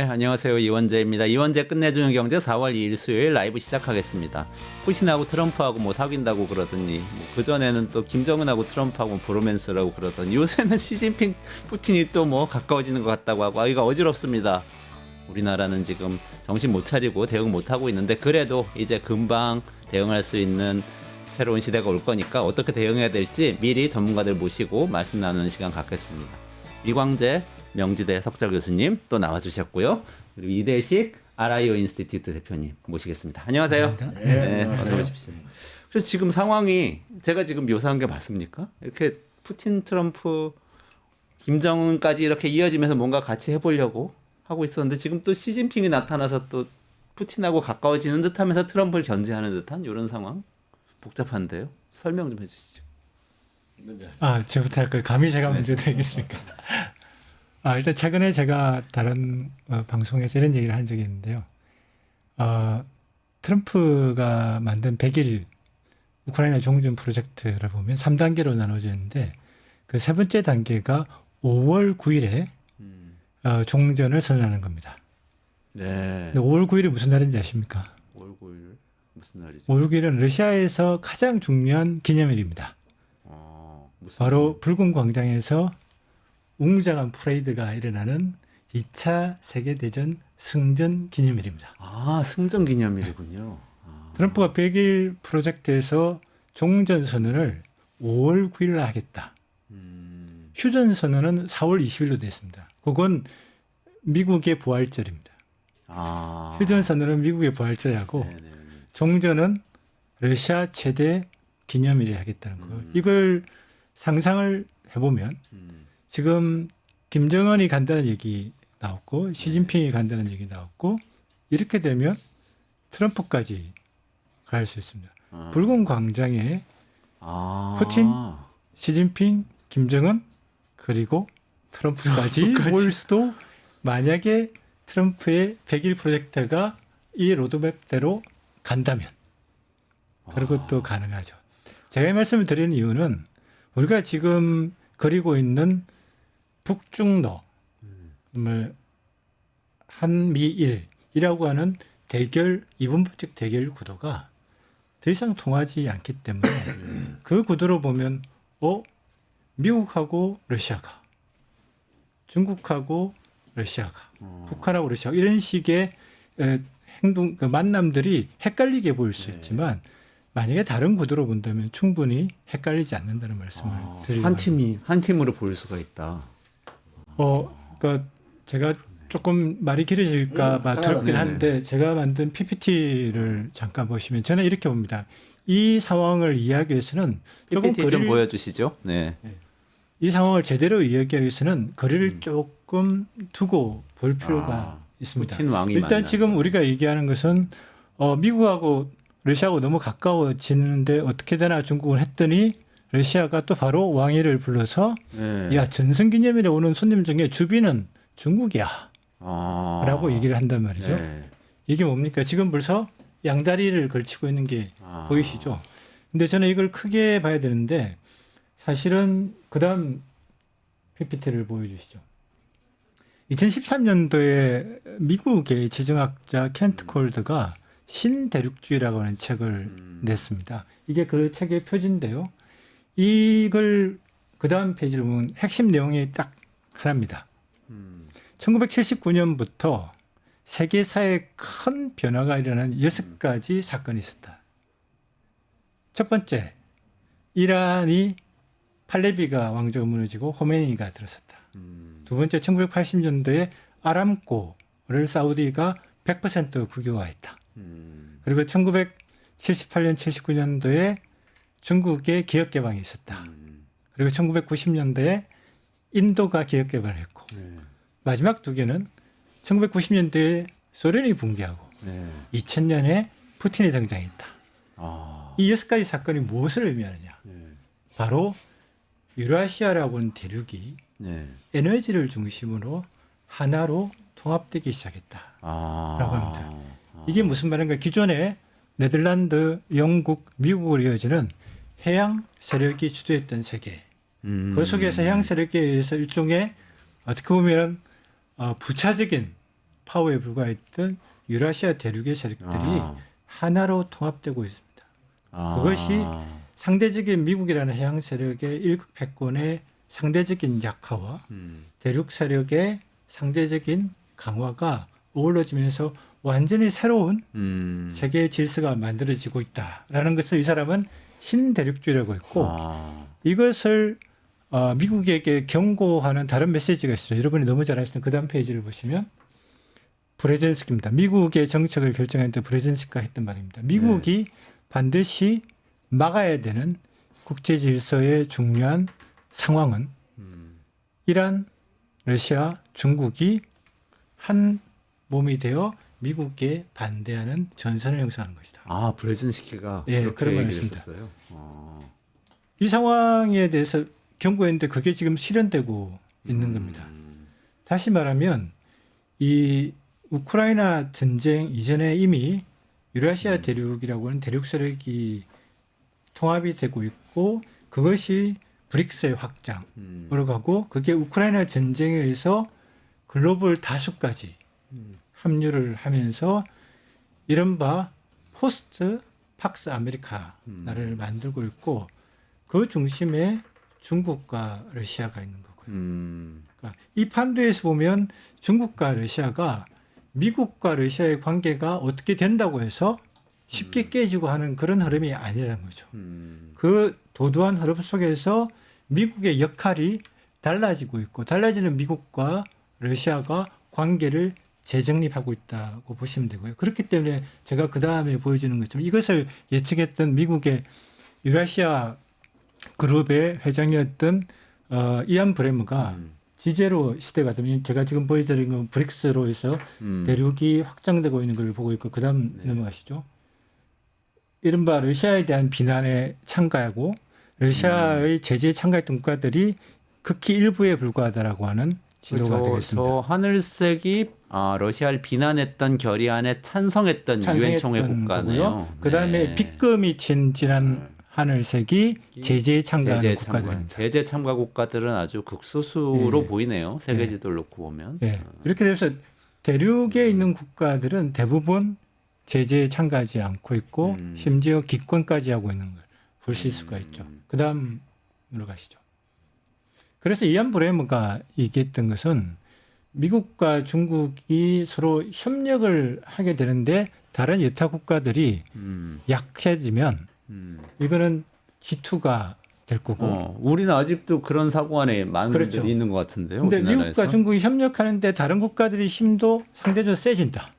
안녕하세요. 이원재입니다. 이원재 끝내주는 경제 4월 2일 수요일 라이브 시작하겠습니다. 푸신하고 트럼프하고 뭐 사귄다고 그러더니 뭐 그전에는 또 김정은하고 트럼프하고 브로맨스라고 그러더니 요새는 시진핑 푸틴이 또 뭐 가까워지는 것 같다고 하고 이거 어지럽습니다. 우리나라는 지금 정신 못 차리고 대응 못 하고 있는데 그래도 이제 금방 대응할 수 있는 새로운 시대가 올 거니까 어떻게 대응해야 될지 미리 전문가들 모시고 말씀 나누는 시간 갖겠습니다. 이광재 명지대 석좌 교수님 또 나와주셨고요. 그리고 이대식 RIO 인스티튜트 대표님 모시겠습니다. 안녕하세요. 네, 어서 오십시오. 그래서 지금 상황이 제가 지금 묘사한 게 맞습니까? 이렇게 푸틴, 트럼프, 김정은까지 이렇게 이어지면서 뭔가 같이 해보려고 하고 있었는데 지금 또 시진핑이 나타나서 또 푸틴하고 가까워지는 듯하면서 트럼프를 견제하는 듯한 이런 상황 복잡한데요. 설명 좀 해주시죠. 저부터 할까요? 감히 제가 먼저 되겠습니까? 일단 최근에 제가 다른 방송에서 이런 얘기를 한 적이 있는데요. 트럼프가 만든 100일 우크라이나 종전 프로젝트를 보면 3단계로 나눠져 있는데 그 세 번째 단계가 5월 9일에 종전을 선언하는 겁니다. 네. 5월 9일이 무슨 날인지 아십니까? 5월 9일 무슨 날이죠? 5월 9일은 러시아에서 가장 중요한 기념일입니다. 바로 붉은 광장에서 웅장한 프레이드가 일어나는 2차 세계대전 승전 기념일입니다. 승전 기념일이군요. 트럼프가 100일 프로젝트에서 종전 선언을 5월 9일 하겠다. 휴전 선언은 4월 20일로 되어 있습니다. 그건 미국의 부활절입니다. 휴전 선언은 미국의 부활절이고 종전은 러시아 최대 기념일이 하겠다는 거예요. 이걸 상상을 해보면 지금 김정은이 간다는 얘기 나왔고 시진핑이 간다는 얘기 나왔고 이렇게 되면 트럼프까지 갈 수 있습니다. 붉은 광장에 푸틴, 시진핑, 김정은 그리고 트럼프까지 올 수도 만약에 트럼프의 100일 프로젝트가 이 로드맵대로 간다면 그것도 가능하죠. 제가 이 말씀을 드리는 이유는 우리가 지금 그리고 있는 북중러, 한미일이라고 하는 대결, 이분법적 대결 구도가 더 이상 통하지 않기 때문에 그 구도로 보면 미국하고 러시아가, 중국하고 러시아가, 북한하고 러시아가 이런 식의 행동, 만남들이 헷갈리게 보일 수 있지만 만약에 다른 구도로 본다면 충분히 헷갈리지 않는다는 말씀을 드리고 한 팀으로 볼 수가 있다. 그러니까 제가 조금 말이 길어질까 봐 두렵긴 한데 제가 만든 PPT를 잠깐 보시면 저는 이렇게 봅니다. 이 상황을 이해하기 위해서는 조금 PPT 좀 보여주시죠. 네. 이 상황을 제대로 이해하기 위해서는 거리를 조금 두고 볼 필요가 있습니다. 일단 지금 우리가 얘기하는 것은 미국하고 러시아하고 너무 가까워지는데 어떻게 되나 중국은 했더니 러시아가 또 바로 왕위를 불러서 야 전승기념일에 오는 손님 중에 주비는 중국이야 라고 얘기를 한단 말이죠. 이게 뭡니까? 지금 벌써 양다리를 걸치고 있는 게 보이시죠? 근데 저는 이걸 크게 봐야 되는데 사실은 그 다음 PPT를 보여주시죠. 2013년도에 미국의 지정학자 켄트 콜드가 신대륙주의라고 하는 책을 냈습니다. 이게 그 책의 표지인데요. 이걸 그 다음 페이지를 보면 핵심 내용이 딱 하나입니다. 1979년부터 세계사에 큰 변화가 일어난 6가지 사건이 있었다. 첫 번째, 이란이 팔레비가 왕조가 무너지고 호메니가 들어섰다. 두 번째, 1980년도에 아람코를 사우디가 100% 국유화했다. 그리고 1978년, 79년도에 중국의 기업 개방이 있었다. 그리고 1990년대에 인도가 기업 개방을 했고 마지막 두 개는 1990년대에 소련이 붕괴하고 2000년에 푸틴이 등장했다. 이 6가지 사건이 무엇을 의미하느냐. 바로 유라시아라고 하는 대륙이 에너지를 중심으로 하나로 통합되기 시작했다라고 합니다. 이게 무슨 말인가? 기존에 네덜란드, 영국, 미국으로 이어지는 해양 세력이 주도했던 세계. 그 속에서 해양 세력에 의해서 일종의 어떻게 보면 부차적인 파워에 불과했던 유라시아 대륙의 세력들이 하나로 통합되고 있습니다. 그것이 상대적인 미국이라는 해양 세력의 일극패권의 상대적인 약화와 대륙 세력의 상대적인 강화가 어우러지면서 완전히 새로운 세계의 질서가 만들어지고 있다라는 것을 이 사람은 신대륙주의라고 했고 이것을 미국에게 경고하는 다른 메시지가 있어요. 여러분이 너무 잘 아시는 그 다음 페이지를 보시면 브레젠스키입니다. 미국의 정책을 결정했던 브레젠스키가 했던 말입니다. 미국이 반드시 막아야 되는 국제 질서의 중요한 상황은 이란, 러시아, 중국이 한 몸이 되어 미국에 반대하는 전선을 형성하는 것이다. 브레진스키가 그런 말을 했습니다. 이 상황에 대해서 경고했는데 그게 지금 실현되고 있는 겁니다. 다시 말하면 이 우크라이나 전쟁 이전에 이미 유라시아 대륙이라고 하는 대륙 세력이 통합이 되고 있고 그것이 브릭스의 확장으로 가고 그게 우크라이나 전쟁에 의해서 글로벌 다수까지 합류를 하면서 이른바 포스트 팍스 아메리카나를 만들고 있고 그 중심에 중국과 러시아가 있는 거고요. 그러니까 이 판도에서 보면 중국과 러시아가 미국과 러시아의 관계가 어떻게 된다고 해서 쉽게 깨지고 하는 그런 흐름이 아니라는 거죠. 그 도도한 흐름 속에서 미국의 역할이 달라지고 있고 달라지는 미국과 러시아가 관계를 재정립하고 있다고 보시면 되고요. 그렇기 때문에 제가 그 다음에 보여주는 것처럼 이것을 예측했던 미국의 유라시아 그룹의 회장이었던 이안 브레머가 지제로 시대가 되면 제가 지금 보여드린 건 브릭스로 해서 대륙이 확장되고 있는 걸 보고 있고 그다음 넘어가시죠. 이른바 러시아에 대한 비난에 참가하고 러시아의 제재에 참가했던 국가들이 극히 일부에 불과하다라고 하는 지도가 되겠습니다. 저 하늘색이 러시아를 비난했던 결의안에 찬성했던 유엔 총회 국가네요. 그다음에 빗금이 친 진한 하늘색이 제재에 참가하는 국가들입니다. 제재 참가 국가들은 아주 극소수로 보이네요. 세계 지도를 놓고 보면. 이렇게 돼서 대륙에 있는 국가들은 대부분 제재에 참가하지 않고 있고 심지어 기권까지 하고 있는 걸 보실 수가 있죠. 그다음으로 가시죠. 그래서 이안 브레머가 얘기했던 것은 미국과 중국이 서로 협력을 하게 되는데 다른 여타 국가들이 약해지면 이거는 기투가 될 거고. 우리는 아직도 그런 사고 안에 많은 분들이 있는 것 같은데요. 그런데 미국과 중국이 협력하는데 다른 국가들이 힘도 상대적으로 세진다.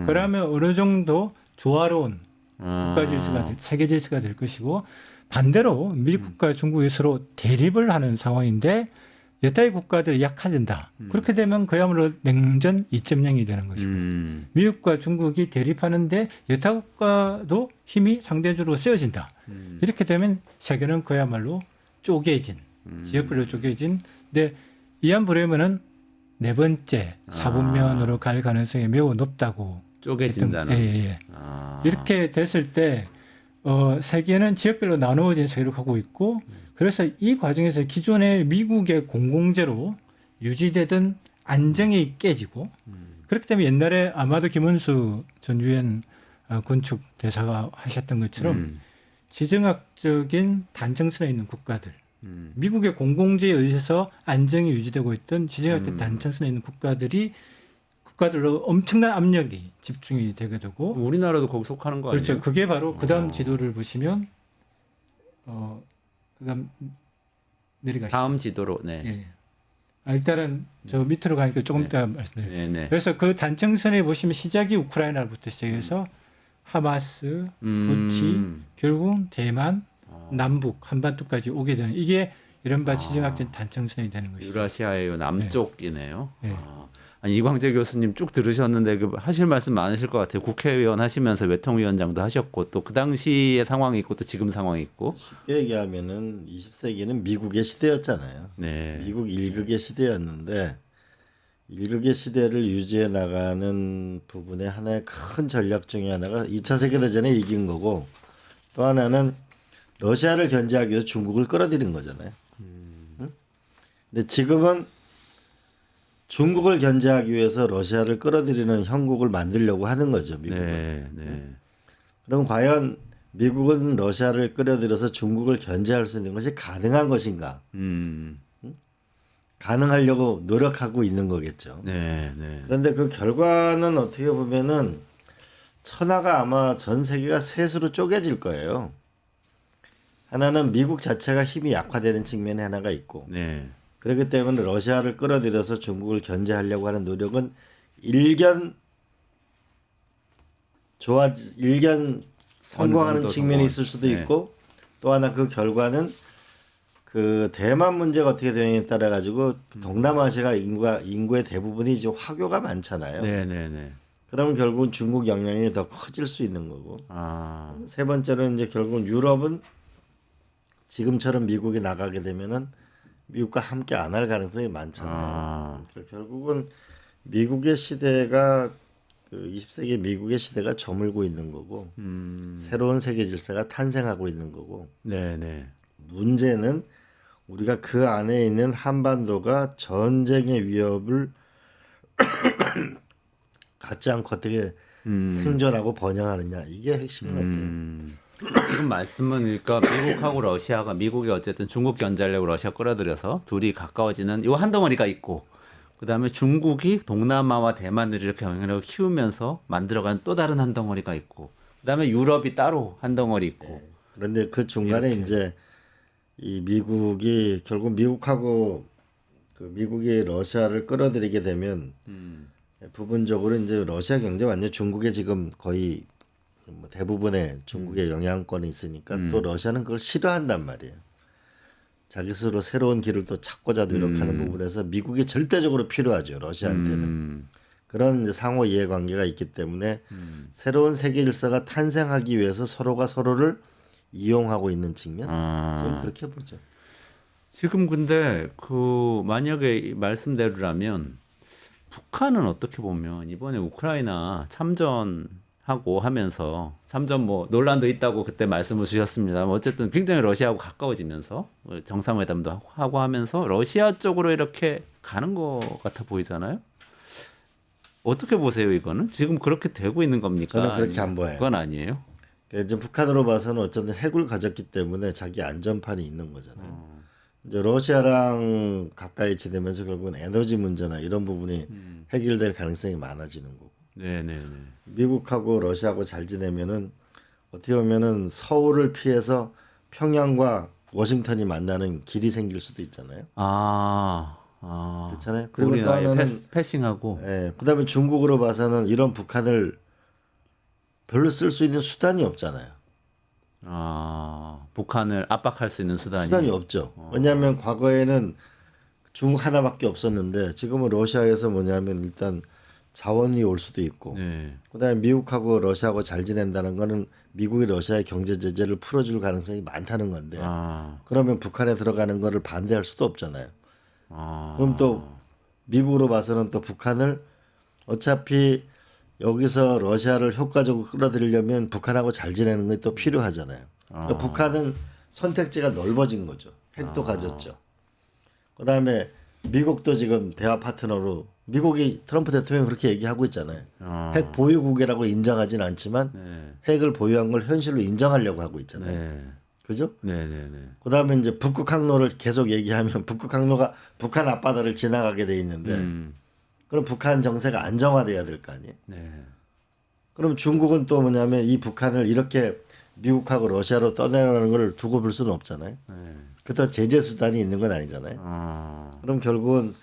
그러면 어느 정도 조화로운 국가 질서가 세계 질서가 될 것이고 반대로 미국과 중국이 서로 대립을 하는 상황인데 여타의 국가들이 약화된다. 그렇게 되면 그야말로 냉전 2.0이 되는 것이고 미국과 중국이 대립하는데 여타 국가도 힘이 상대적으로 세워진다. 이렇게 되면 세계는 그야말로 쪼개진 지역별로 쪼개진. 근데 이안 브레머는 네 번째 사분면으로 갈 가능성이 매우 높다고. 쪼개진다는. 이렇게 됐을 때 세계는 지역별로 나누어진 세계로 가고 있고 그래서 이 과정에서 기존의 미국의 공공재로 유지되던 안정이 깨지고 그렇기 때문에 옛날에 아마도 김은수 전 유엔 건축 대사가 하셨던 것처럼 지정학적인 단층선에 있는 국가들 미국의 공공재에 의해서 안정이 유지되고 있던 지정학적 단층선에 있는 국가들로 엄청난 압력이 집중이 되게 되고 우리나라도 거기 속하는 거 아니에요? 그렇죠. 그게 바로 그다음 지도를 보시면 그다음 내려가시죠. 다음 지도로. 일단은 저 밑으로 가니까 조금 이따 말씀드릴게요. 그래서 그 단층선에 보시면 시작이 우크라이나부터 시작해서 하마스, 후티, 결국 대만, 남북, 한반도까지 오게 되는 이게 이른바 지정학적 단층선이 되는 것이죠. 유라시아의 남쪽이네요. 아니, 이광재 교수님 쭉 들으셨는데 하실 말씀 많으실 것 같아요. 국회의원 하시면서 외통위원장도 하셨고 또 그 당시의 상황이 있고 또 지금 상황이 있고. 쉽게 얘기하면은 20세기는 미국의 시대였잖아요. 미국 일극의 시대였는데 일극의 시대를 유지해 나가는 부분의 하나의 큰 전략 중에 하나가 2차 세계대전에 이긴 거고 또 하나는 러시아를 견제하기 위해서 중국을 끌어들인 거잖아요. 응? 근데 지금은 중국을 견제하기 위해서 러시아를 끌어들이는 형국을 만들려고 하는 거죠. 미국은. 네, 네. 그럼 과연 미국은 러시아를 끌어들여서 중국을 견제할 수 있는 것이 가능한 것인가? 가능하려고 노력하고 있는 거겠죠. 네, 네. 그런데 그 결과는 어떻게 보면은 천하가 아마 전 세계가 셋으로 쪼개질 거예요. 하나는 미국 자체가 힘이 약화되는 측면이 하나가 있고, 네. 그렇기 때문에 러시아를 끌어들여서 중국을 견제하려고 하는 노력은 일견 성공하는 측면이 있을 수도 있고, 또 하나 그 결과는 그 대만 문제가 어떻게 되느냐에 따라 가지고 동남아시아가 인구의 대부분이 이제 화교가 많잖아요. 네, 네, 네. 그러면 결국은 중국 영향이 더 커질 수 있는 거고. 세 번째는 이제 결국은 유럽은 지금처럼 미국이 나가게 되면은 미국과 함께 안 할 가능성이 많잖아요. 그러니까 결국은 미국의 시대가 그 20세기 미국의 시대가 저물고 있는 거고 새로운 세계 질서가 탄생하고 있는 거고. 네, 네. 문제는 우리가 그 안에 있는 한반도가 전쟁의 위협을 갖지 않고 어떻게 생존하고 번영하느냐 이게 핵심 같아요. 지금 말씀은 그러니까 미국하고 러시아가 미국이 어쨌든 중국 견제하려고 러시아 끌어들여서 둘이 가까워지는 이 한 덩어리가 있고 그다음에 중국이 동남아와 대만을 이렇게 영향력을 키우면서 만들어가는 또 다른 한 덩어리가 있고 그다음에 유럽이 따로 한 덩어리 있고. 네. 그런데 그 중간에 이렇게. 이제 이 미국이 결국 미국하고 그 미국이 러시아를 끌어들이게 되면 부분적으로 이제 러시아 경제 완전 중국에 지금 거의 뭐 대부분의 중국의 영향권이 있으니까 또 러시아는 그걸 싫어한단 말이에요. 자기 스스로 새로운 길을 또 찾고자 노력하는 부분에서 미국이 절대적으로 필요하죠. 러시아한테는. 그런 이제 상호 이해관계가 있기 때문에 새로운 세계 질서가 탄생하기 위해서 서로가 서로를 이용하고 있는 측면 저는 그렇게 보죠. 지금 근데 그 만약에 말씀대로라면 북한은 어떻게 보면 이번에 우크라이나 참전하고 하면서 참전 뭐 논란도 있다고 그때 말씀을 주셨습니다. 어쨌든 굉장히 러시아하고 가까워지면서 정상회담도 하고 하면서 러시아 쪽으로 이렇게 가는 것 같아 보이잖아요. 어떻게 보세요 이거는? 지금 그렇게 되고 있는 겁니까? 저는 그렇게 안 보여요. 그건 아니에요. 이제 북한으로 봐서는 어쨌든 핵을 가졌기 때문에 자기 안전판이 있는 거잖아요. 이제 러시아랑 가까이 지내면서 결국은 에너지 문제나 이런 부분이 해결될 가능성이 많아지는 거고. 네네네. 미국하고 러시아하고 잘 지내면은 어떻게 보면은 서울을 피해서 평양과 워싱턴이 만나는 길이 생길 수도 있잖아요. 그렇잖아요. 그리고 또 하나는 패싱하고. 예, 그다음에 중국으로 봐서는 이런 북한을 별로 쓸 수 있는 수단이 없잖아요. 북한을 압박할 수 있는 수단이 없죠. 왜냐하면 과거에는 중국 하나밖에 없었는데 지금은 러시아에서 뭐냐면 일단 자원이 올 수도 있고 네. 그다음에 미국하고 러시아하고 잘 지낸다는 거는 미국이 러시아의 경제 제재를 풀어줄 가능성이 많다는 건데 그러면 북한에 들어가는 거를 반대할 수도 없잖아요. 그럼 또 미국으로 봐서는 또 북한을 어차피 여기서 러시아를 효과적으로 끌어들이려면 북한하고 잘 지내는 게 또 필요하잖아요. 그러니까 북한은 선택지가 넓어진 거죠. 핵도 가졌죠. 그다음에 미국도 지금 대화 파트너로 미국이 트럼프 대통령이 그렇게 얘기하고 있잖아요. 핵 보유국이라고 인정하진 않지만 핵을 보유한 걸 현실로 인정하려고 하고 있잖아요. 그죠? 네네네. 그다음에 이제 북극 항로를 계속 얘기하면 북극 항로가 북한 앞바다를 지나가게 돼 있는데 그럼 북한 정세가 안정화돼야 될 거 아니에요. 네. 그럼 중국은 또 뭐냐면 이 북한을 이렇게 미국하고 러시아로 떠내려가는 걸 두고 볼 수는 없잖아요. 그렇다고 제재 수단이 있는 건 아니잖아요. 그럼 결국은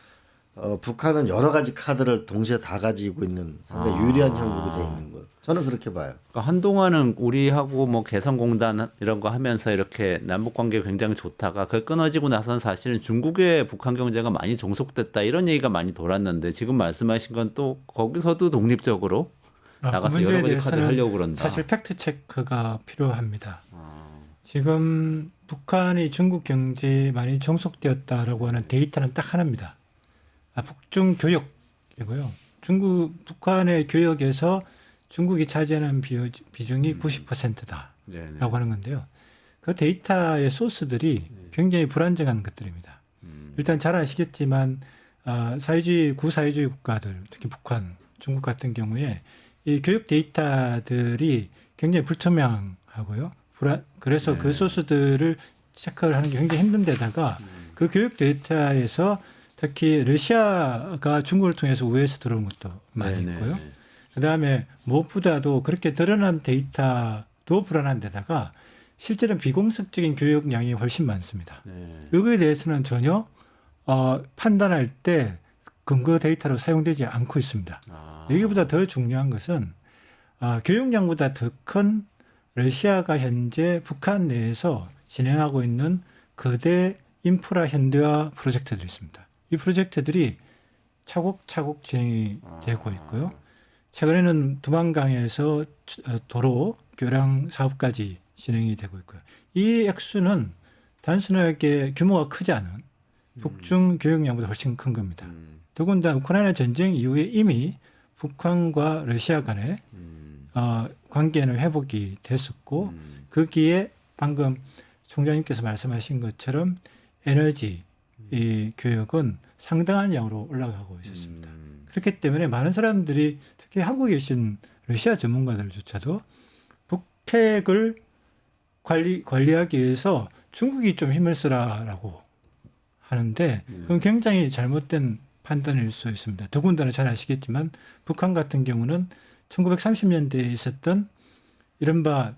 북한은 여러 가지 카드를 동시에 다 가지고 있는 상당히 유리한 형국이 돼 있는 거. 저는 그렇게 봐요. 그러니까 한동안은 우리하고 뭐 개성공단 이런 거 하면서 이렇게 남북 관계 굉장히 좋다가 그 끊어지고 나서는 사실은 중국의 북한 경제가 많이 종속됐다 이런 얘기가 많이 돌았는데 지금 말씀하신 건 또 거기서도 독립적으로 나가서 여러 가지 카드를 하려고 그런다. 사실 팩트 체크가 필요합니다. 지금 북한이 중국 경제에 많이 종속되었다라고 하는 데이터는 딱 하나입니다. 북중 교역이고요. 북한의 교역에서 중국이 차지하는 비중이 90%다라고 하는 건데요. 그 데이터의 소스들이 굉장히 불안정한 것들입니다. 일단 잘 아시겠지만 사회주의 구사회주의 국가들, 특히 북한, 중국 같은 경우에 이 교육 데이터들이 굉장히 불투명하고요. 그래서 그 소스들을 체크를 하는 게 굉장히 힘든 데다가 그 교육 데이터에서 특히 러시아가 중국을 통해서 우회해서 들어온 것도 많이 있고요. 그다음에 무엇보다도 그렇게 드러난 데이터도 불안한 데다가 실제로는 비공식적인 교육량이 훨씬 많습니다. 여기에 대해서는 전혀 판단할 때 근거 데이터로 사용되지 않고 있습니다. 여기보다 더 중요한 것은 교육량보다 더 큰 러시아가 현재 북한 내에서 진행하고 있는 거대 인프라 현대화 프로젝트들이 있습니다. 이 프로젝트들이 차곡차곡 진행이 되고 있고요. 최근에는 두만강에서 도로 교량 사업까지 진행이 되고 있고요. 이 액수는 단순하게 규모가 크지 않은 북중 교육량보다 훨씬 큰 겁니다. 더군다나 우크라이나 전쟁 이후에 이미 북한과 러시아 간의 관계는 회복이 됐었고 거기에 방금 총장님께서 말씀하신 것처럼 에너지 이 교육은 상당한 양으로 올라가고 있었습니다. 그렇기 때문에 많은 사람들이 특히 한국에 계신 러시아 전문가들조차도 북핵을 관리하기 위해서 중국이 좀 힘을 쓰라라고 하는데 그건 굉장히 잘못된 판단일 수 있습니다. 더군다나 잘 아시겠지만 북한 같은 경우는 1930년대에 있었던 이른바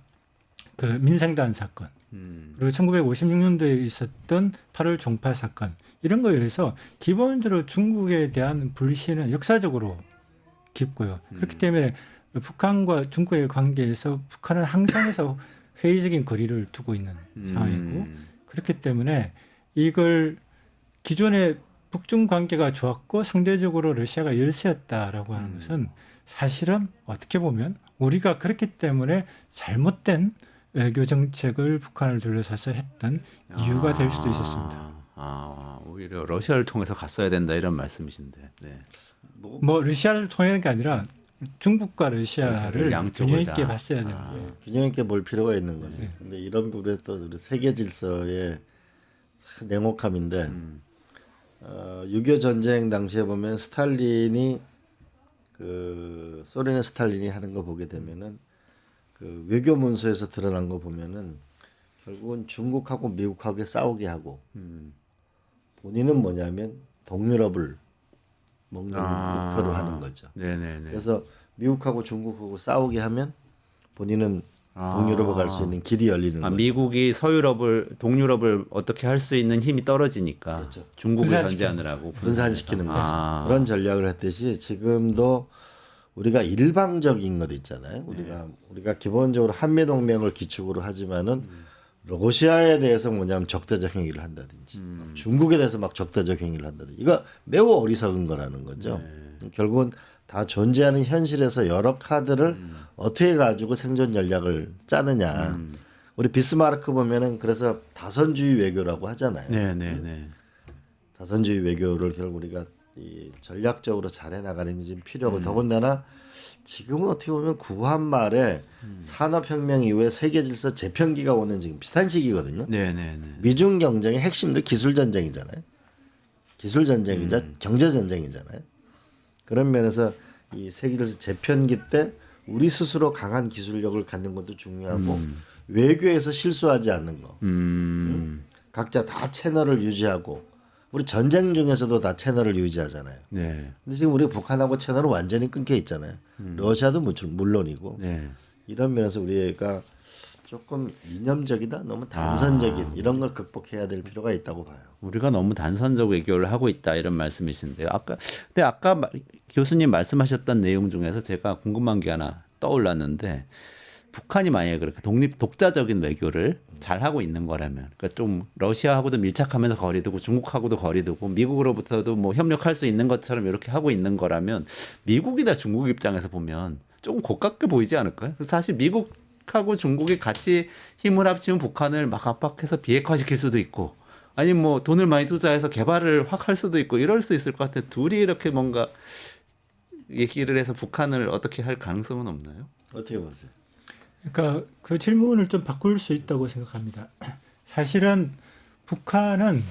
그 민생단 사건 그리고 1956년도에 있었던 8월 종파 사건 이런 거에 의해서 기본적으로 중국에 대한 불신은 역사적으로 깊고요. 그렇기 때문에 북한과 중국의 관계에서 북한은 항상에서 회의적인 거리를 두고 있는 상황이고 그렇기 때문에 이걸 기존에 북중 관계가 좋았고 상대적으로 러시아가 열세였다라고 하는 것은 사실은 어떻게 보면 우리가 그렇기 때문에 잘못된 외교 정책을 북한을 둘러싸서 했던 이유가 될 수도 있었습니다. 오히려 러시아를 통해서 갔어야 된다 이런 말씀이신데. 네. 뭐 러시아를 통한 게 아니라 중국과 러시아를 균형 있게 봤어야 됩니다. 균형 있게 볼 필요가 있는 거죠. 근데 이런 부분에 또 우리 세계 질서의 냉혹함인데 6.25 전쟁 당시에 보면 스탈린이 그 소련의 스탈린이 하는 거 보게 되면은 그 외교 문서에서 드러난 거 보면은 결국은 중국하고 미국하고 싸우게 하고 본인은 뭐냐면 동유럽을 먹는 목표로 하는 거죠. 네네네. 그래서 미국하고 중국하고 싸우게 하면 본인은 동유럽을 갈 수 있는 길이 열리는 거죠. 미국이 동유럽을 어떻게 할 수 있는 힘이 떨어지니까 그렇죠. 중국을 견제하느라고 분산시키는 거죠. 그런 전략을 했듯이 지금도 우리가 일방적인 것 있잖아요. 우리가 기본적으로 한미 동맹을 기축으로 하지만은 러시아에 대해서 뭐냐면 적대적 행위를 한다든지 중국에 대해서 막 적대적 행위를 한다든지 이거 매우 어리석은 거라는 거죠. 결국은 다 존재하는 현실에서 여러 카드를 어떻게 가지고 생존 전략을 짜느냐. 우리 비스마르크 보면은 그래서 다선주의 외교라고 하잖아요. 네네네. 다선주의 외교를 결국 우리가 이 전략적으로 잘해 나가는 게 지금 필요하고 더군다나 지금은 어떻게 보면 구한 말에 산업혁명 이후에 세계 질서 재편기가 오는 지금 비슷한 시기거든요. 네네네. 미중 경쟁의 핵심도 기술 전쟁이잖아요. 기술 전쟁이자 경제 전쟁이잖아요. 그런 면에서 이 세계 질서 재편기 때 우리 스스로 강한 기술력을 갖는 것도 중요하고 외교에서 실수하지 않는 거. 각자 다 채널을 유지하고 우리 전쟁 중에서도 다 채널을 유지하잖아요. 네. 근데 지금 우리 북한하고 채널은 완전히 끊겨 있잖아요. 러시아도 물론이고 네. 이런 면에서 우리가 조금 이념적이다, 너무 단선적인 이런 걸 극복해야 될 필요가 있다고 봐요. 우리가 너무 단선적 외교를 하고 있다 이런 말씀이신데요. 근데 아까 교수님 말씀하셨던 내용 중에서 제가 궁금한 게 하나 떠올랐는데 북한이 만약에 그렇게 독자적인 외교를 잘 하고 있는 거라면, 그러니까 좀 러시아하고도 밀착하면서 거리두고 중국하고도 거리두고 미국으로부터도 뭐 협력할 수 있는 것처럼 이렇게 하고 있는 거라면 미국이나 중국 입장에서 보면 좀 고깝게 보이지 않을까요? 사실 미국하고 중국이 같이 힘을 합치면 북한을 막 압박해서 비핵화시킬 수도 있고, 아니면 뭐 돈을 많이 투자해서 개발을 확 할 수도 있고 이럴 수 있을 것 같아요. 둘이 이렇게 뭔가 얘기를 해서 북한을 어떻게 할 가능성은 없나요? 어떻게 보세요? 그러니까 그 질문을 좀 바꿀 수 있다고 생각합니다. 사실은 북한은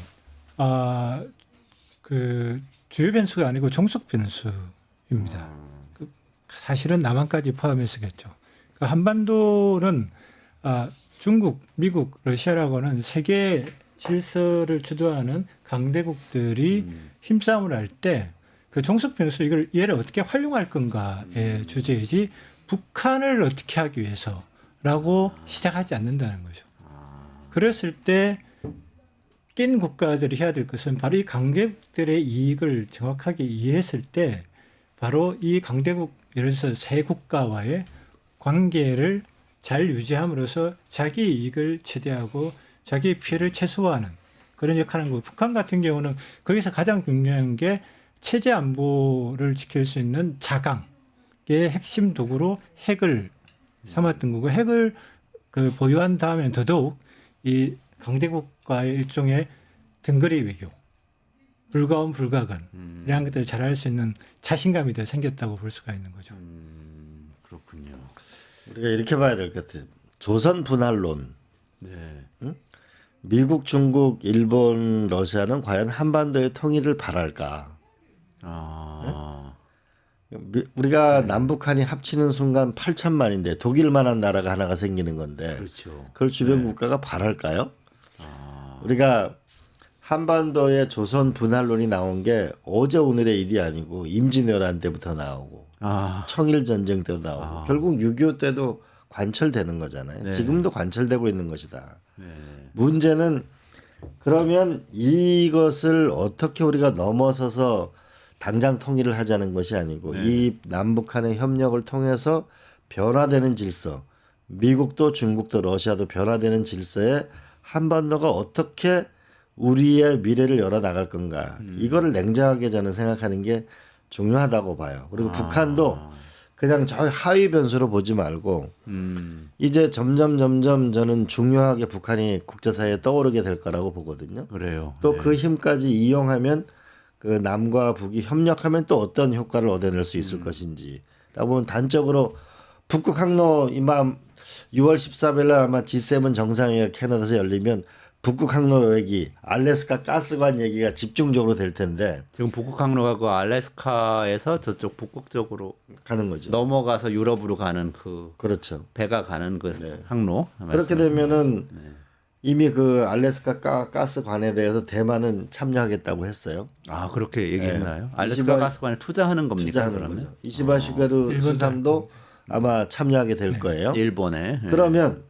그 주요 변수가 아니고 종속 변수입니다. 사실은 남한까지 포함해서겠죠. 그러니까 한반도는 중국, 미국, 러시아라고는 세계 질서를 주도하는 강대국들이 힘싸움을 할 때 그 종속 변수 이걸 얘를 어떻게 활용할 건가의 주제이지 북한을 어떻게 하기 위해서라고 시작하지 않는다는 거죠. 그랬을 때 낀 국가들이 해야 될 것은 바로 이 강대국들의 이익을 정확하게 이해했을 때 바로 이 강대국 예를 들어서 세 국가와의 관계를 잘 유지함으로써 자기 이익을 최대하고 자기 피해를 최소화하는 그런 역할을 하는 거고 북한 같은 경우는 거기서 가장 중요한 게 체제 안보를 지킬 수 있는 자강의 핵심 도구로 핵을 삼았던 거고 핵을 보유한 다음에 더더욱 이 강대국과의 일종의 등거리 외교, 불가원 불가근 이런 것들을 잘할 수 있는 자신감이 더 생겼다고 볼 수가 있는 거죠. 그렇군요. 우리가 이렇게 봐야 될 것 같아요. 조선 분할론. 네. 응? 미국, 중국, 일본, 러시아는 과연 한반도의 통일을 바랄까? 우리가 남북한이 합치는 순간 8천만인데 독일만한 나라가 하나가 생기는 건데 그렇죠. 그걸 주변 국가가 바랄까요? 우리가 한반도의 조선 분할론이 나온 게 어제 오늘의 일이 아니고 임진왜란 때부터 나오고 청일 전쟁 때도 나오고 결국 6.25 때도 관철되는 거잖아요. 네. 지금도 관철되고 있는 것이다. 네. 문제는 그러면 이것을 어떻게 우리가 넘어서서 당장 통일을 하자는 것이 아니고 네. 이 남북한의 협력을 통해서 변화되는 질서, 미국도 중국도 러시아도 변화되는 질서에 한반도가 어떻게 우리의 미래를 열어 나갈 건가 이거를 냉정하게 저는 생각하는 게 중요하다고 봐요. 그리고 북한도 그냥 저 하위 변수로 보지 말고 이제 점점 저는 중요하게 북한이 국제사회에 떠오르게 될 거라고 보거든요. 그래요. 또 그 힘까지 이용하면 그 남과 북이 협력하면 또 어떤 효과를 얻어낼 수 있을 것인지라고 보면 단적으로 북극 항로 이맘 6월 13일 날 아마 G7 정상회의가 캐나다에서 열리면 북극 항로 얘기, 알래스카 가스관 얘기가 집중적으로 될 텐데 지금 북극 항로가 그 알래스카에서 저쪽 북극 쪽으로 가는 거죠. 넘어가서 유럽으로 가는 그렇죠. 배가 가는 그 네. 항로. 그렇게 되면은 이미 그 알래스카 가스관에 대해서 대만은 참여하겠다고 했어요. 그렇게 얘기했나요? 네. 알래스카 가스관에 투자하는 겁니까? 투자하는 그러면? 거죠. 이시바 슈가르 수상도 아마 참여하게 될 거예요. 일본에. 그러면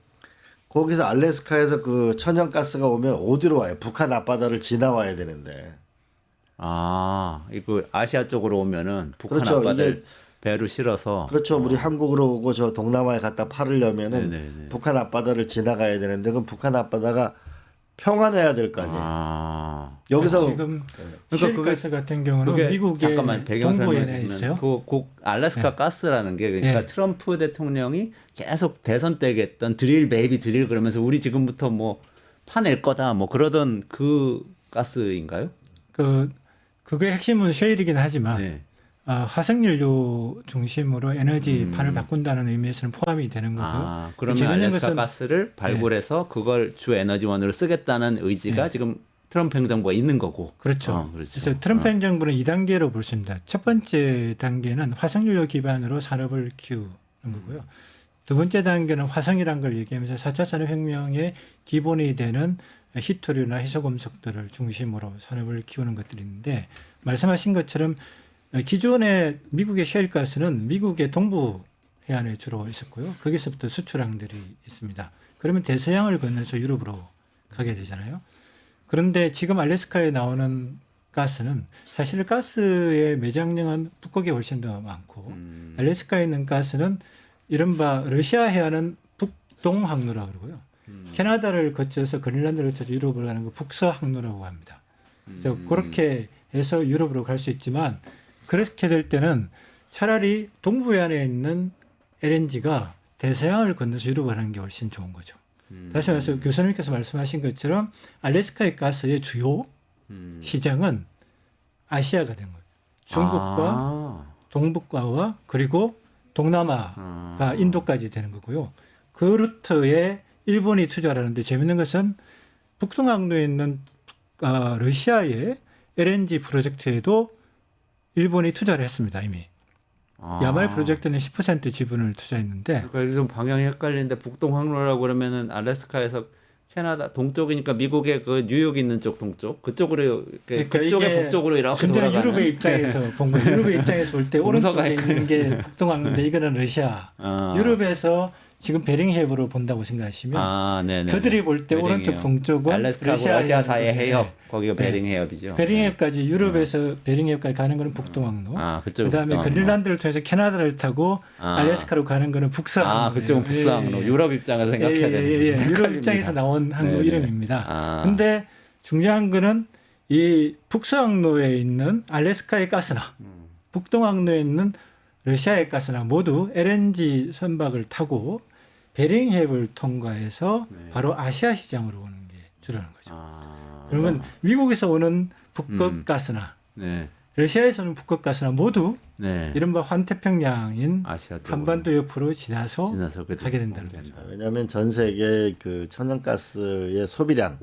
거기서 알래스카에서 그 천연가스가 오면 어디로 와요? 북한 앞바다를 지나와야 되는데. 이거 아시아 쪽으로 오면은 북한 그렇죠. 앞바다를 배로 실어서. 그렇죠. 우리 한국으로 오고 저 동남아에 갖다 팔으려면은 북한 앞바다를 지나가야 되는데 그럼 북한 앞바다가 평안해야 될 거 아니에요. 여기서 지금 셰일가스 같은 경우는 미국의 잠깐만 배경 동부에 있어요. 그 알래스카 가스라는 게 그러니까 트럼프 대통령이 계속 대선 때 했던 드릴 베이비 드릴 그러면서 우리 지금부터 뭐 파낼 거다 뭐 그러던 그 가스인가요? 그게 핵심은 셰일이긴 하지만 화석연료 중심으로 에너지판을 바꾼다는 의미에서는 포함이 되는 거고요. 그러면 알래스카 가스를 발굴해서 그걸 주 에너지원으로 쓰겠다는 의지가 지금 트럼프 행정부가 있는 거고. 그렇죠. 그래서 트럼프 행정부는 2단계로 볼 수 있습니다. 첫 번째 단계는 화석연료 기반으로 산업을 키우는 거고요. 두 번째 단계는 화성이라는 걸 얘기하면서 4차 산업혁명의 기본이 되는 희토류나 희소금속들을 중심으로 산업을 키우는 것들이 있는데 말씀하신 것처럼 기존의 미국의 셰일가스는 미국의 동부 해안에 주로 있었고요. 거기서부터 수출항들이 있습니다. 그러면 대서양을 건너서 유럽으로 가게 되잖아요. 그런데 지금 알래스카에 나오는 가스는 사실 가스의 매장량은 북극에 훨씬 더 많고 알래스카에 있는 가스는 이른바 러시아 해안은 북동 항로라고 그러고요. 캐나다를 거쳐서 그린란드를 거쳐서 유럽으로 가는 거 북서 항로라고 합니다. 그래서 그렇게 해서 유럽으로 갈 수 있지만 그렇게 될 때는 차라리 동부 해안에 있는 LNG가 대서양을 건너서 유럽을 하는 게 훨씬 좋은 거죠. 다시 말해서 교수님께서 말씀하신 것처럼 알래스카의 가스의 주요 시장은 아시아가 된 거예요. 중국과 동북아와 그리고 동남아가 인도까지 되는 거고요. 그 루트에 일본이 투자를 하는데 재밌는 것은 북동항로에 있는 러시아의 LNG 프로젝트에도 일본이 투자를 했습니다 이미. 야마리 프로젝트는 10% 지분을 투자했는데. 그러니까 좀 방향이 헷갈리는데 북동 항로라고 그러면은 알래스카에서 캐나다 동쪽이니까 미국의 그 뉴욕 있는 쪽 동쪽 그쪽으로 그러니까 그쪽에 북쪽으로 이렇게 돌아가는. 유럽의 입장에서 본 거예요. 유럽의 입장에서 볼 때 오른쪽에 있는 게 북동 항로인데 이거는 러시아. 유럽에서 지금 베링해협으로 본다고 생각하시면 그들이 볼 때 오른쪽 동쪽은 러시아 사이의 해협 거기가 베링해협이죠. 베링해협까지 유럽에서 베링해협까지 가는 거는 북동 항로. 그다음에 그린란드를 통해서 캐나다를 타고 알래스카로 가는 거는 북서항로. 그쪽은 북서항로. 유럽 입장에서 생각해야 되는. 유럽 입장에서 나온 항로 이름입니다. 근데 중요한 거는 이 북서항로에 있는 알래스카의 가스나 북동 항로에 있는 러시아의 가스나 모두 LNG 선박을 타고 베링해협을 통과해서 바로 아시아 시장으로 오는 게 주라는 거죠. 그러면 미국에서 오는 북극 가스나 러시아에서 오는 북극 가스나 모두 이른바 환태평양인 한반도 옆으로 지나서 가게 된다는 거죠. 왜냐하면 전 세계 그 천연가스의 소비량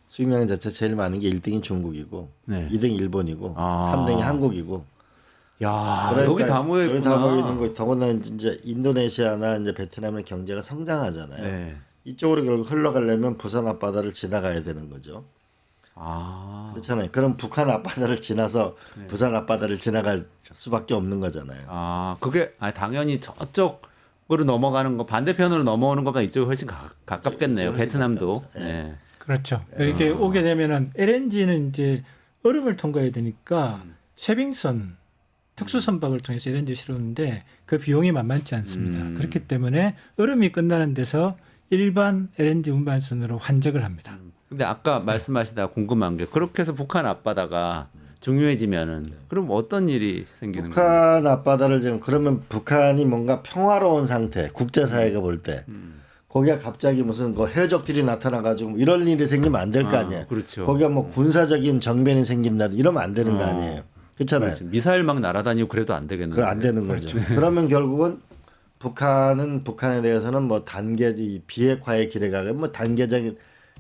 수입량 자체 제일 많은 게 1등이 중국이고 2등이 일본이고 3등이 한국이고. 야, 그러니까 여기 다 모여 있구나. 여기 다 모여 있는 거. 더구나 이제 인도네시아나 이제 베트남의 경제가 성장하잖아요. 이쪽으로 결국 흘러가려면 부산 앞바다를 지나가야 되는 거죠. 그렇잖아요. 그럼 북한 앞바다를 지나서 부산 앞바다를 지나갈 수밖에 없는 거잖아요. 그게 당연히 저쪽으로 넘어가는 거 반대편으로 넘어오는 것보다 이쪽이 훨씬 가깝겠네요. 베트남도. 그렇죠. 이렇게 오게 되면은 LNG는 이제 얼음을 통과해야 되니까 쉐빙선 특수 선박을 통해서 LNG 실었는데 그 비용이 만만치 않습니다. 그렇기 때문에 얼음이 끝나는 데서 일반 LNG 운반선으로 환적을 합니다. 근데 아까 말씀하시다 궁금한 게 그렇게 해서 북한 앞바다가 중요해지면은 그럼 어떤 일이 생기는 거예요? 북한 앞바다를 지금 그러면 북한이 뭔가 평화로운 상태, 국제사회가 볼 때 거기가 갑자기 무슨 그 해적들이 나타나가지고 이런 일이 생기면 안 될 거 아니에요. 그렇죠. 거기가 뭐 군사적인 정변이 생긴다 이러면 안 되는 거 아니에요. 그렇잖아요. 그렇죠. 미사일 막 날아다니고 그래도 안 되겠네요. 그럼 안 되는 거죠. 그러면 결국은 북한에 대해서는 뭐 비핵화의 길에 가게 뭐 단계적인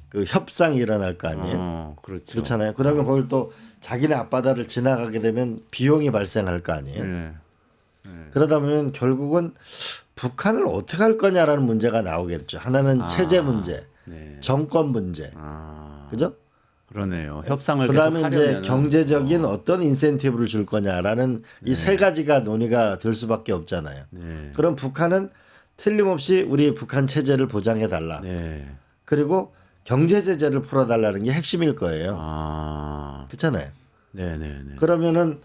그 협상이 일어날 거 아니에요. 그렇죠. 그렇잖아요. 그러면 그걸 또 자기네 앞바다를 지나가게 되면 비용이 발생할 거 아니에요. 그러다 보면 결국은 북한을 어떻게 할 거냐라는 문제가 나오겠죠. 하나는 체제 문제, 정권 문제, 그죠? 그러네요. 협상을 그다음에 계속 이제 하려면은. 경제적인 어떤 인센티브를 줄 거냐라는 이 세 가지가 논의가 될 수밖에 없잖아요. 그럼 북한은 틀림없이 우리 북한 체제를 보장해 달라. 그리고 경제 제재를 풀어 달라는 게 핵심일 거예요. 그렇잖아요. 그러면은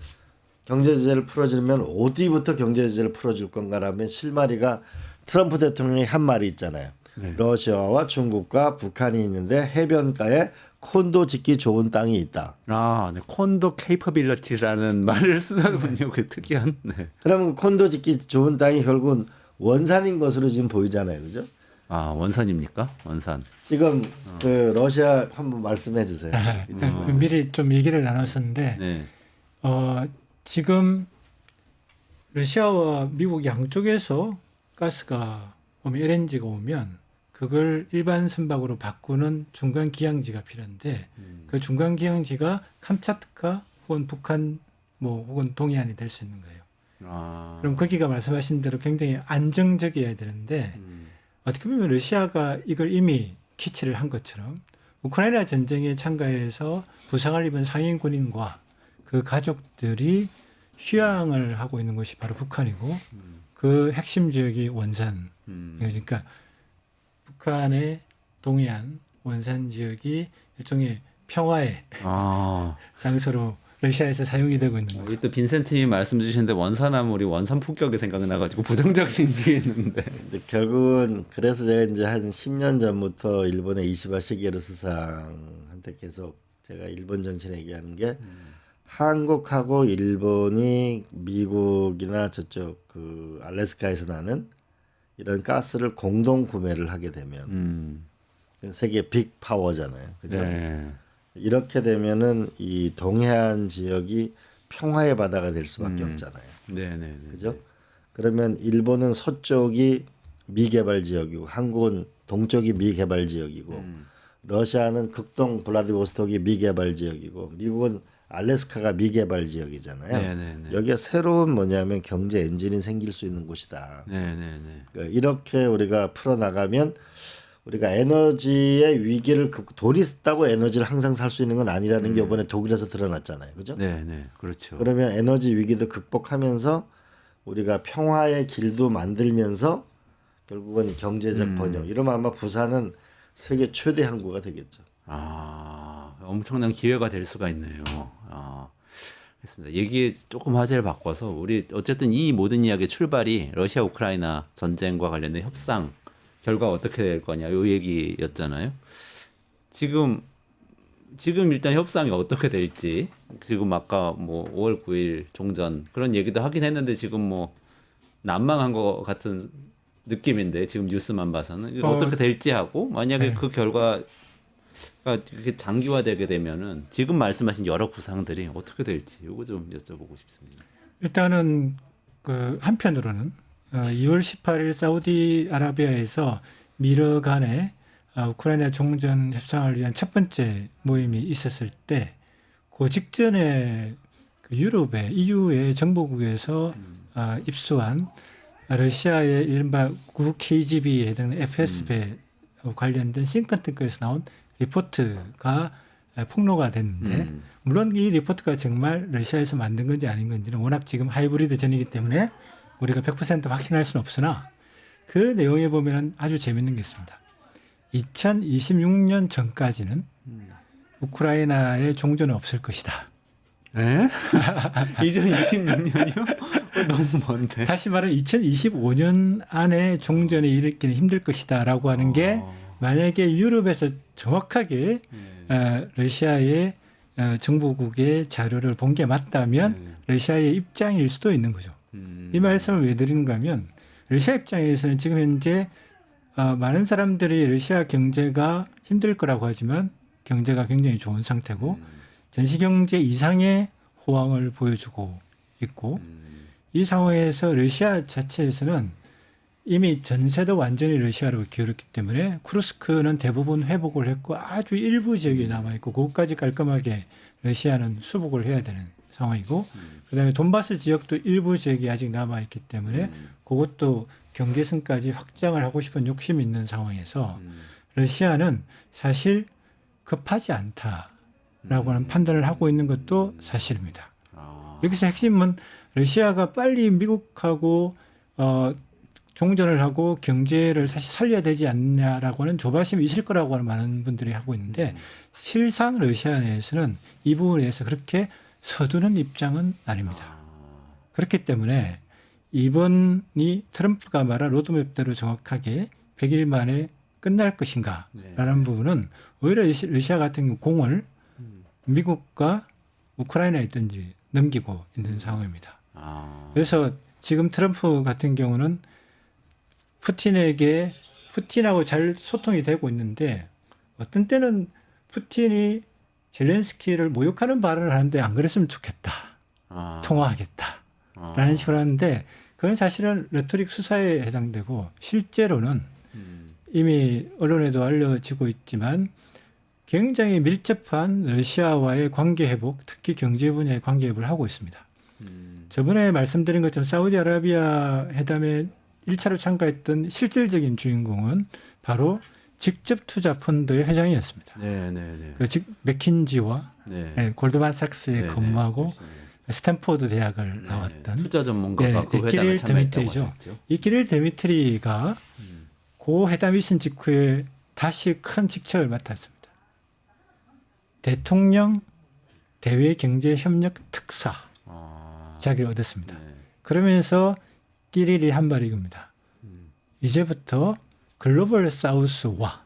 경제 제재를 풀어주면 어디부터 경제 제재를 풀어줄 건가라면 실마리가 트럼프 대통령이 한 말이 있잖아요. 러시아와 중국과 북한이 있는데 해변가에 콘도 짓기 좋은 땅이 있다. 콘도 케이퍼빌리티라는 말을 쓰다군요. 그 특이한. 그러면 콘도 짓기 좋은 땅이 결국은 원산인 것으로 지금 보이잖아요, 그죠? 원산입니까? 원산. 지금 그 러시아 한번 말씀해 주세요. 미리 좀 얘기를 나눴었는데 지금 러시아와 미국 양쪽에서 가스가 오면 LNG가 오면 그걸 일반 선박으로 바꾸는 중간 기항지가 필요한데 그 중간 기항지가 캄차트카 혹은 북한 혹은 동해안이 될 수 있는 거예요. 그럼 거기가 말씀하신 대로 굉장히 안정적이어야 되는데 어떻게 보면 러시아가 이걸 이미 캐치를 한 것처럼 우크라이나 전쟁에 참가해서 부상을 입은 상인 군인과 그 가족들이 휴양을 하고 있는 곳이 바로 북한이고 그 핵심 지역이 원산. 그러니까 북한의 동해안 원산 지역이 일종의 평화의 장소로 러시아에서 사용이 되고 있는 거죠. 또 빈센트님이 말씀 주시는데 원산하면 우리 원산 폭격이 생각나가지고 부정적인 인식이 있는데 결국은 그래서 제가 이제 한 10년 전부터 일본의 이시바 시게루 수상한테 계속 제가 일본 정신 얘기하는 게 한국하고 일본이 미국이나 저쪽 그 알래스카에서 나는 이런 가스를 공동 구매를 하게 되면 세계 빅 파워잖아요, 그죠? 이렇게 되면은 이 동해안 지역이 평화의 바다가 될 수밖에 없잖아요. 그죠? 그러면 일본은 서쪽이 미개발 지역이고 한국은 동쪽이 미개발 지역이고 러시아는 극동 블라디보스톡이 미개발 지역이고 미국은 알래스카가 미개발 지역이잖아요. 네네네. 여기에 새로운 뭐냐면 경제 엔진이 생길 수 있는 곳이다. 네네네. 그러니까 이렇게 우리가 풀어나가면 우리가 에너지의 위기를 돈이 있다고 에너지를 항상 살 수 있는 건 아니라는 게 이번에 독일에서 드러났잖아요. 그죠? 네네. 그렇죠. 그러면 에너지 위기도 극복하면서 우리가 평화의 길도 만들면서 결국은 경제적 번영. 이러면 아마 부산은 세계 최대 항구가 되겠죠. 엄청난 기회가 될 수가 있네요. 알겠습니다. 얘기 조금 화제를 바꿔서 우리 어쨌든 이 모든 이야기의 출발이 러시아 우크라이나 전쟁과 관련된 협상 결과가 어떻게 될 거냐 요 얘기였잖아요. 지금 일단 협상이 어떻게 될지 지금 아까 뭐 5월 9일 종전 그런 얘기도 하긴 했는데 지금 뭐 난망한 것 같은 느낌인데 지금 뉴스만 봐서는 어떻게 될지 하고 만약에 그 결과가 이렇게 장기화되게 되면은 지금 말씀하신 여러 구상들이 어떻게 될지 이거 좀 여쭤보고 싶습니다. 일단은 그 한편으로는 2월 18일 사우디아라비아에서 미러 간의 우크라이나 종전 협상을 위한 첫 번째 모임이 있었을 때 그 직전에 그 유럽의 EU의 정보국에서 입수한 러시아의 이른바 9KGB에 해당하는 FSB에 관련된 싱크탱크에서 나온 리포트가 폭로가 됐는데 물론 이 리포트가 정말 러시아에서 만든 건지 아닌 건지는 워낙 지금 하이브리드 전이기 때문에 우리가 100% 확신할 수는 없으나 그 내용에 보면 아주 재밌는 게 있습니다. 2026년 전까지는 우크라이나의 종전은 없을 것이다. 에? 2026년이요? 너무 먼데. 다시 말해 2025년 안에 종전이 일으키는 힘들 것이다라고 하는 게 만약에 유럽에서 정확하게 러시아의 정보국의 자료를 본 게 맞다면 러시아의 입장일 수도 있는 거죠. 이 말씀을 왜 드리는가 하면 러시아 입장에서는 지금 현재 많은 사람들이 러시아 경제가 힘들 거라고 하지만 경제가 굉장히 좋은 상태고 전시경제 이상의 호황을 보여주고 있고 이 상황에서 러시아 자체에서는 이미 전세도 완전히 러시아로 기울었기 때문에 쿠르스크는 대부분 회복을 했고 아주 일부 지역이 남아있고 그것까지 깔끔하게 러시아는 수복을 해야 되는 상황이고 그다음에 돈바스 지역도 일부 지역이 아직 남아있기 때문에 그것도 경계선까지 확장을 하고 싶은 욕심이 있는 상황에서 러시아는 사실 급하지 않다라고 하는 판단을 하고 있는 것도 사실입니다. 여기서 핵심은 러시아가 빨리 미국하고 종전을 하고 경제를 사실 살려야 되지 않냐라고 하는 조바심이 있을 거라고 하는 많은 분들이 하고 있는데 실상 러시아 내에서는 이 부분에 대해서 그렇게 서두는 입장은 아닙니다. 그렇기 때문에 이번이 트럼프가 말한 로드맵대로 정확하게 100일 만에 끝날 것인가라는 부분은 오히려 러시아 같은 경우 공을 미국과 우크라이나에 있든지 넘기고 있는 상황입니다. 그래서 지금 트럼프 같은 경우는 푸틴하고 잘 소통이 되고 있는데 어떤 때는 푸틴이 젤렌스키를 모욕하는 발언을 하는데 안 그랬으면 좋겠다. 통화하겠다. 라는 식으로 하는데 그건 사실은 레토릭 수사에 해당되고 실제로는 이미 언론에도 알려지고 있지만 굉장히 밀접한 러시아와의 관계 회복, 특히 경제 분야의 관계 회복을 하고 있습니다. 저번에 말씀드린 것처럼 사우디아라비아 회담에 1차로 참가했던 실질적인 주인공은 바로 직접 투자 펀드의 회장이었습니다. 즉 맥킨지와 골드만삭스에 근무하고 스탠포드 대학을 나왔던 투자 전문가가 그 회담에 참여했다고 하셨죠. 이 기릴 드미트리가 그 회담이 있은 직후에 다시 큰 직책을 맡았습니다. 대통령 대외경제협력 특사 자기를 얻었습니다. 그러면서 끼리리 한 말이 이겁니다. 이제부터 글로벌 사우스와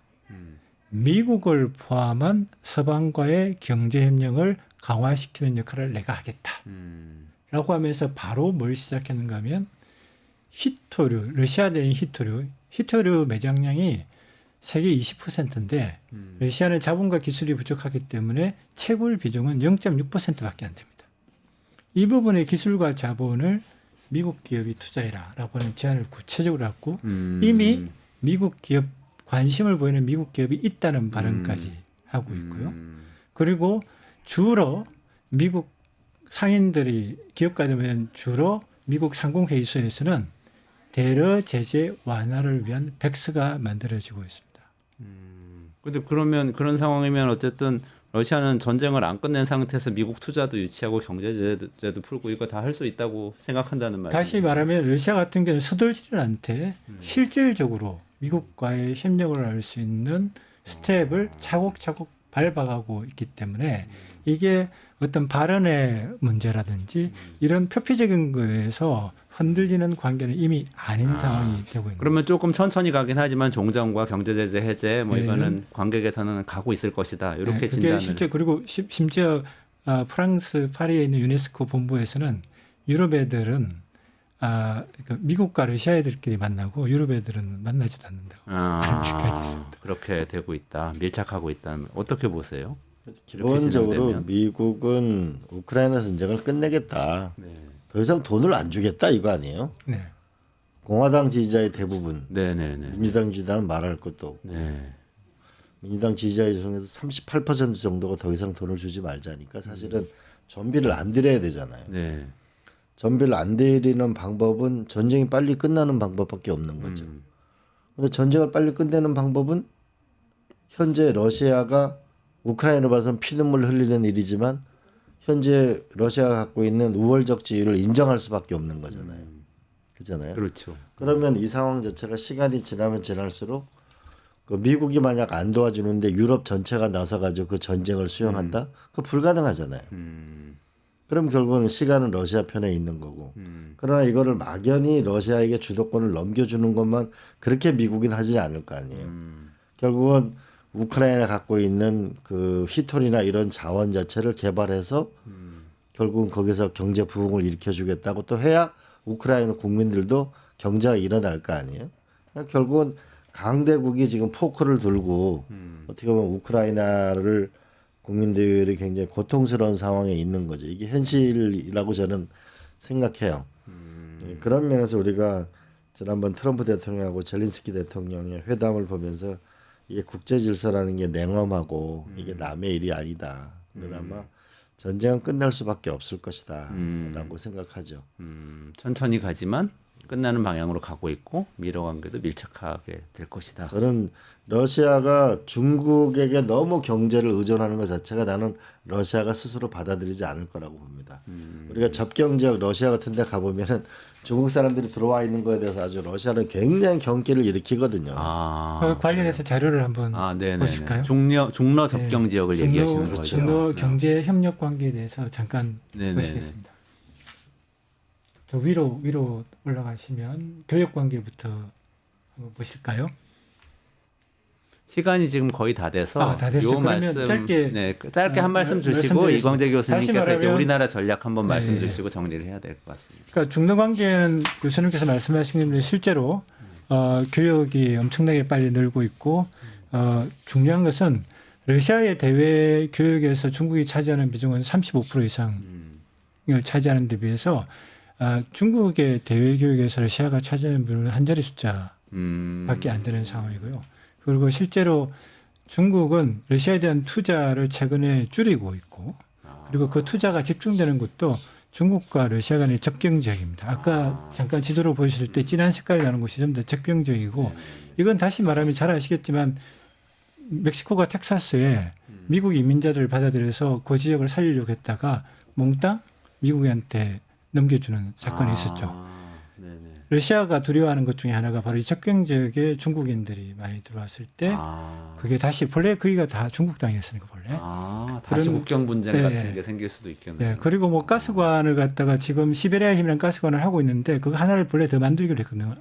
미국을 포함한 서방과의 경제협력을 강화시키는 역할을 내가 하겠다. 라고 하면서 바로 뭘 시작했는가 하면 히토류, 러시아 내인 히토류 매장량이 세계 20%인데 러시아는 자본과 기술이 부족하기 때문에 채굴 비중은 0.6%밖에 안 됩니다. 이 부분의 기술과 자본을 미국 기업이 투자해라라고 하는 제안을 구체적으로 했고 이미 미국 기업 관심을 보이는 미국 기업이 있다는 발언까지 하고 있고요. 그리고 주로 미국 상인들이 기업가들은 주로 미국 상공회의소에서는 대러 제재 완화를 위한 백서가 만들어지고 있습니다. 근데 그러면 그런 상황이면 어쨌든 러시아는 전쟁을 안 끝낸 상태에서 미국 투자도 유치하고 경제 제재도 풀고 이거 다 할 수 있다고 생각한다는 말이죠. 다시 말하면 러시아 같은 경우는 서둘지는 않되 실질적으로 미국과의 협력을 할 수 있는 스텝을 차곡차곡 밟아가고 있기 때문에 이게 어떤 발언의 문제라든지 이런 표피적인 거에서 흔들리는 관계는 이미 아닌 상황이 되고 있는 그러면 조금 천천히 가긴 하지만 종전과 경제 제재 해제 뭐 이거는 관계 개선은 가고 있을 것이다. 이렇게 진단을. 실제 그리고 심지어 프랑스 파리에 있는 유네스코 본부에서는 유럽 애들은 그러니까 미국과 러시아 애들끼리 만나고 유럽 애들은 만나지도 않는다고 그렇게까지 있습니다. 그렇게 되고 있다. 밀착하고 있다는 어떻게 보세요? 기본적으로 미국은 우크라이나 전쟁을 끝내겠다. 네. 더 이상 돈을 안 주겠다 이거 아니에요? 네. 공화당 지지자의 대부분, 네네네. 민주당 지지자는 말할 것도 없고, 네. 민주당 지지자 중에서 38% 정도가 더 이상 돈을 주지 말자니까 사실은 전비를 안 들여야 되잖아요. 네. 전비를 안 들이는 방법은 전쟁이 빨리 끝나는 방법밖에 없는 거죠. 근데 전쟁을 빨리 끝내는 방법은 현재 러시아가 우크라이나로 봐서는 피눈물 흘리는 일이지만 현재 러시아가 갖고 있는 우월적 지위를 인정할 수밖에 없는 거잖아요. 그렇잖아요. 그렇죠. 그러면 이 상황 자체가 시간이 지나면 지날수록 그 미국이 만약 안 도와주는데 유럽 전체가 나서가지고 그 전쟁을 수용한다? 그거 불가능하잖아요. 그럼 결국은 시간은 러시아 편에 있는 거고. 그러나 이거를 막연히 러시아에게 주도권을 넘겨주는 것만 그렇게 미국은 하지 않을 거 아니에요. 결국은 우크라이나 갖고 있는 그 히토리나 이런 자원 자체를 개발해서 결국은 거기서 경제 부흥을 일으켜주겠다고 또 해야 우크라이나 국민들도 경제가 일어날 거 아니에요. 그러니까 결국은 강대국이 지금 포크를 들고 어떻게 보면 우크라이나를 국민들이 굉장히 고통스러운 상황에 있는 거죠. 이게 현실이라고 저는 생각해요. 그런 면에서 우리가 지난번 트럼프 대통령하고 젤린스키 대통령의 회담을 보면서 이게 국제 질서라는 게 냉엄하고 이게 남의 일이 아니다. 그러나 전쟁은 끝날 수밖에 없을 것이다라고 생각하죠. 천천히 가지만 끝나는 방향으로 가고 있고 미러 관계도 밀착하게 될 것이다. 저는 러시아가 중국에게 너무 경제를 의존하는 것 자체가 나는 러시아가 스스로 받아들이지 않을 거라고 봅니다. 우리가 접경 지역 러시아 같은 데 가보면은 중국 사람들이 들어와 있는 거에 대해서 아주 러시아는 굉장히 경기를 일으키거든요. 그 관련해서 자료를 한번 보실까요? 중러 접경 지역을 얘기하시는 거죠. 중러 경제 협력 관계에 대해서 잠깐 보시겠습니다. 저 위로 올라가시면 교역 관계부터 한번 보실까요? 시간이 지금 거의 다 돼서 요 말씀 짧게 한 말씀 주시고 이광재 교수님께서 이제 우리나라 전략 한번 말씀 주시고 정리를 해야 될 것 같습니다. 그러니까 중러 관계는 교수님께서 말씀하신 게 실제로 교역이 엄청나게 빨리 늘고 있고 중요한 것은 러시아의 대외 교역에서 중국이 차지하는 비중은 35% 이상을 차지하는 데 비해서 중국의 대외 교역에서 러시아가 차지하는 비율은 한 자리 숫자밖에 안 되는 상황이고요. 그리고 실제로 중국은 러시아에 대한 투자를 최근에 줄이고 있고 그리고 그 투자가 집중되는 것도 중국과 러시아 간의 접경 지역입니다. 아까 잠깐 지도로 보셨을 때 진한 색깔이 나는 곳이 전부 다 접경 지역이고 이건 다시 말하면 잘 아시겠지만 멕시코가 텍사스에 미국 이민자들을 받아들여서 그 지역을 살리려고 했다가 몽땅 미국한테 넘겨주는 사건이 있었죠. 러시아가 두려워하는 것 중에 하나가 바로 이 접경 지역에 중국인들이 많이 들어왔을 때 그게 다시 본래 거기가 다 중국 땅이었으니까 본래. 다시 국경 분쟁 같은 게 생길 수도 있겠네요. 네, 그리고 뭐 가스관을 갖다가 지금 시베리아 힘이라는 가스관을 하고 있는데 그거 하나를 본래 더 만들기로 했거든요.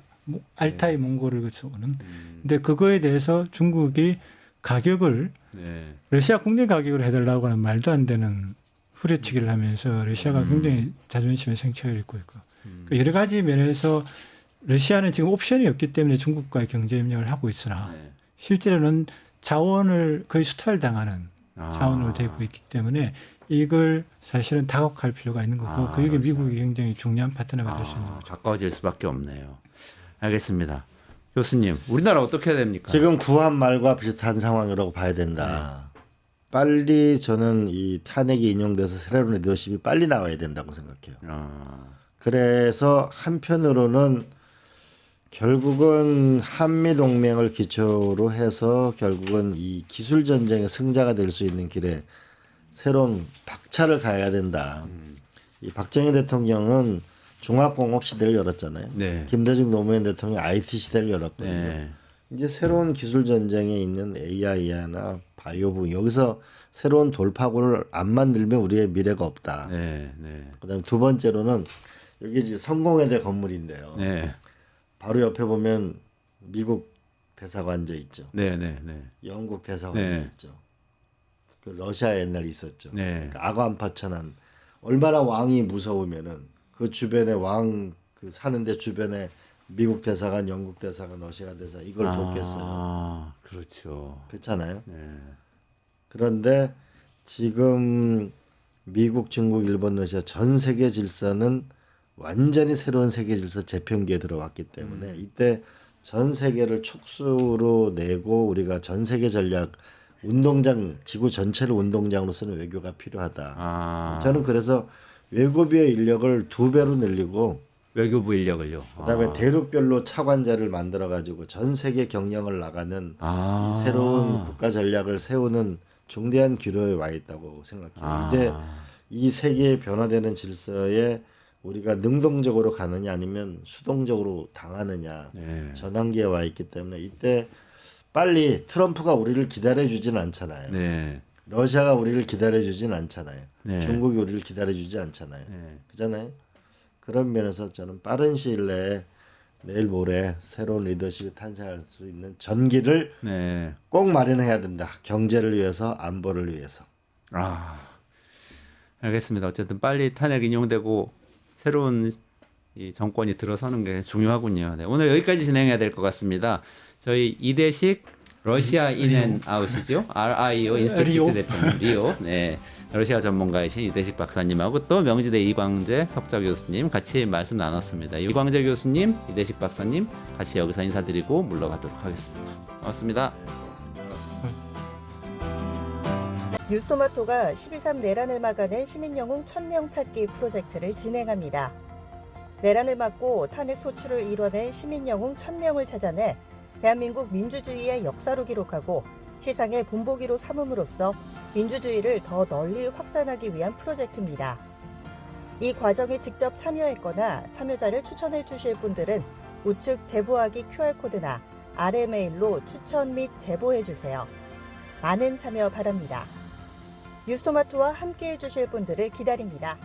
알타이 몽골을 거쳐오는. 근데 그거에 대해서 중국이 가격을 러시아 국내 가격으로 해달라고 하는 말도 안 되는 후려치기를 하면서 러시아가 굉장히 자존심에 상처를 입고 있고 그러니까 여러 가지 면에서 러시아는 지금 옵션이 없기 때문에 중국과의 경제 협력을 하고 있으나 실제로는 자원을 거의 수탈당하는 자원으로 되고 있기 때문에 이걸 사실은 다각할 필요가 있는 거고 그게 미국이 굉장히 중요한 파트너가 될 수 있는 거죠. 가까워질 수밖에 없네요. 알겠습니다. 교수님, 우리나라 어떻게 해야 됩니까? 지금 구한 말과 비슷한 상황이라고 봐야 된다. 빨리 저는 이 탄핵이 인용돼서 새로운 리더십이 빨리 나와야 된다고 생각해요. 그래서 한편으로는 결국은 한미 동맹을 기초로 해서 결국은 이 기술 전쟁의 승자가 될 수 있는 길에 새로운 박차를 가야 된다. 이 박정희 대통령은 중화공업 시대를 열었잖아요. 네. 김대중 노무현 대통령이 IT 시대를 열었거든요. 네. 이제 새로운 기술 전쟁에 있는 AI나 바이오 분 여기서 새로운 돌파구를 안 만들면 우리의 미래가 없다. 네. 네. 그다음 두 번째로는 여기 이제 성공회대 건물인데요. 네. 바로 옆에 보면 미국 대사관저 있죠. 네, 네, 네. 영국 대사관저 네. 있죠. 그 러시아에 옛날에 있었죠. 네. 그 아관파천한 얼마나 왕이 무서우면은 그 주변에 왕 그 사는데 주변에 미국 대사관, 영국 대사관, 러시아 대사관 이걸 돕겠어요. 그렇죠. 그렇잖아요. 네. 그런데 지금 미국, 중국, 일본, 러시아 전 세계 질서는 완전히 새로운 세계 질서 재편기에 들어왔기 때문에 이때 전 세계를 촉수로 내고 우리가 전 세계 전략 운동장 지구 전체를 운동장으로 쓰는 외교가 필요하다. 저는 그래서 외교부의 인력을 2배로 늘리고 외교부 인력을요. 그다음에 대륙별로 차관자를 만들어 가지고 전 세계 경영을 나가는 이 새로운 국가 전략을 세우는 중대한 기로에 와 있다고 생각해요. 이제 이 세계의 변화되는 질서에 우리가 능동적으로 가느냐 아니면 수동적으로 당하느냐 네. 전환기에 와 있기 때문에 이때 빨리 트럼프가 우리를 기다려주진 않잖아요. 네. 러시아가 우리를 기다려주진 않잖아요. 네. 중국이 우리를 기다려주지 않잖아요. 네. 그잖아요. 그런 면에서 저는 빠른 시일 내에 내일 모레 새로운 리더십이 탄생할 수 있는 전기를 네. 꼭 마련해야 된다. 경제를 위해서, 안보를 위해서. 알겠습니다. 어쨌든 빨리 탄핵 인용되고 새로운 이 정권이 들어서는 게 중요하군요. 네, 오늘 여기까지 진행해야 될 것 같습니다. 저희 이대식 러시아 인앤아웃이죠. RIO 인스티튜트 대표님 리오. 네. 러시아 전문가이신 이대식 박사님하고 또 명지대 이광재 석좌 교수님 같이 말씀 나눴습니다. 이광재 교수님, 이대식 박사님 같이 여기서 인사드리고 물러가도록 하겠습니다. 고맙습니다. 뉴스토마토가 12.3 내란을 막아낸 시민영웅 1000명 찾기 프로젝트를 진행합니다. 내란을 막고 탄핵 소추를 이뤄낸 시민영웅 1000명을 찾아내 대한민국 민주주의의 역사로 기록하고 시상의 본보기로 삼음으로써 민주주의를 더 널리 확산하기 위한 프로젝트입니다. 이 과정에 직접 참여했거나 참여자를 추천해 주실 분들은 우측 제보하기 QR코드나 아래 메일로 추천 및 제보해 주세요. 많은 참여 바랍니다. 뉴스토마토와 함께해 주실 분들을 기다립니다.